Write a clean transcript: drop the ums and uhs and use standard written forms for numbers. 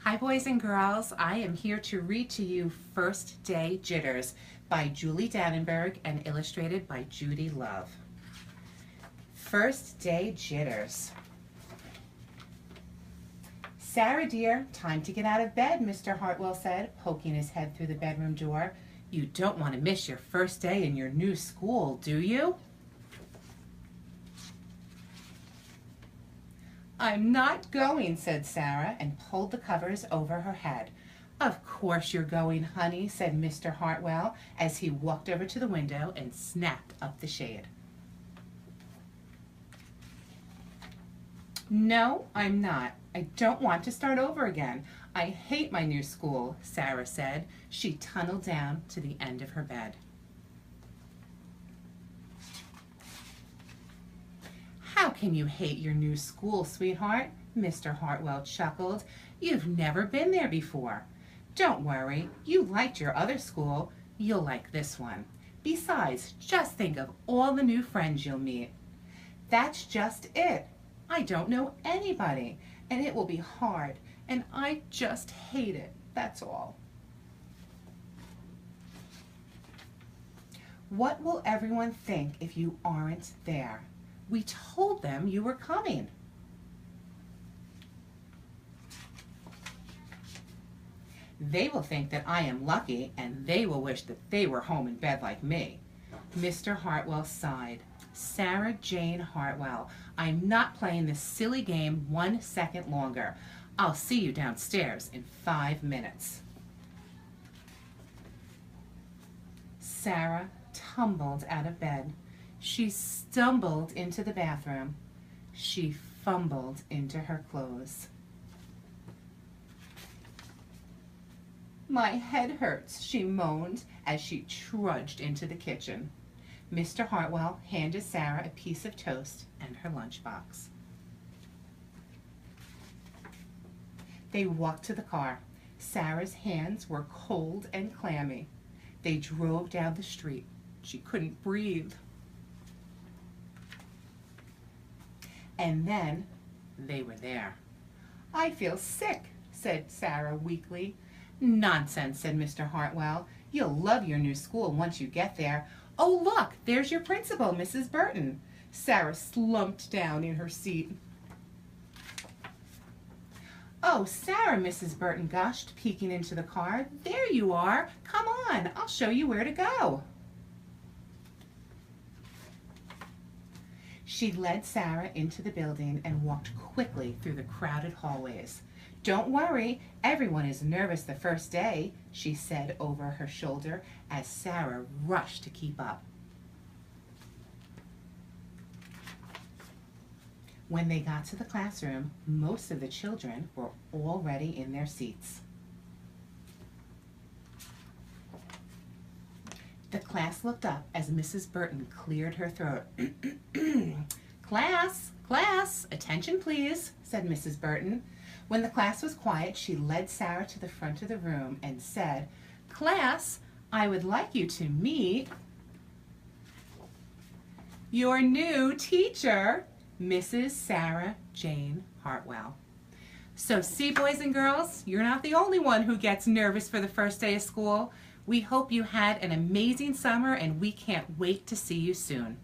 Hi boys and girls, I am here to read to you First Day Jitters by Julie Dannenberg and illustrated by Judy Love. First Day Jitters. Sarah dear, time to get out of bed, Mr. Hartwell said, poking his head through the bedroom door. You don't want to miss your first day in your new school, do you? I'm not going, said Sarah, and pulled the covers over her head. Of course you're going, honey, said Mr. Hartwell as he walked over to the window and snapped up the shade. No, I'm not. I don't want to start over again. I hate my new school, Sarah said. She tunneled down to the end of her bed. How can you hate your new school, sweetheart? Mr. Hartwell chuckled. You've never been there before. Don't worry, you liked your other school. You'll like this one. Besides, just think of all the new friends you'll meet. That's just it. I don't know anybody, and it will be hard, and I just hate it, that's all. What will everyone think if you aren't there? We told them you were coming. They will think that I am lucky, and they will wish that they were home in bed like me. Mr. Hartwell sighed. Sarah Jane Hartwell, I'm not playing this silly game 1 second longer. I'll see you downstairs in 5 minutes. Sarah tumbled out of bed. She stumbled into the bathroom. She fumbled into her clothes. My head hurts, she moaned as she trudged into the kitchen. Mr. Hartwell handed Sarah a piece of toast and her lunchbox. They walked to the car. Sarah's hands were cold and clammy. They drove down the street. She couldn't breathe. And then they were there. I feel sick, said Sarah weakly. Nonsense, said Mr. Hartwell. You'll love your new school once you get there. Oh, look, there's your principal, Mrs. Burton. Sarah slumped down in her seat. Oh, Sarah, Mrs. Burton gushed, peeking into the car. There you are. Come on, I'll show you where to go. She led Sarah into the building and walked quickly through the crowded hallways. Don't worry, everyone is nervous the first day, she said over her shoulder as Sarah rushed to keep up. When they got to the classroom, most of the children were already in their seats. The class looked up as Mrs. Burton cleared her throat. Class, attention please, said Mrs. Burton. When the class was quiet, she led Sarah to the front of the room and said, Class, I would like you to meet your new teacher, Mrs. Sarah Jane Hartwell. So see, boys and girls, you're not the only one who gets nervous for the first day of school. We hope you had an amazing summer, and we can't wait to see you soon.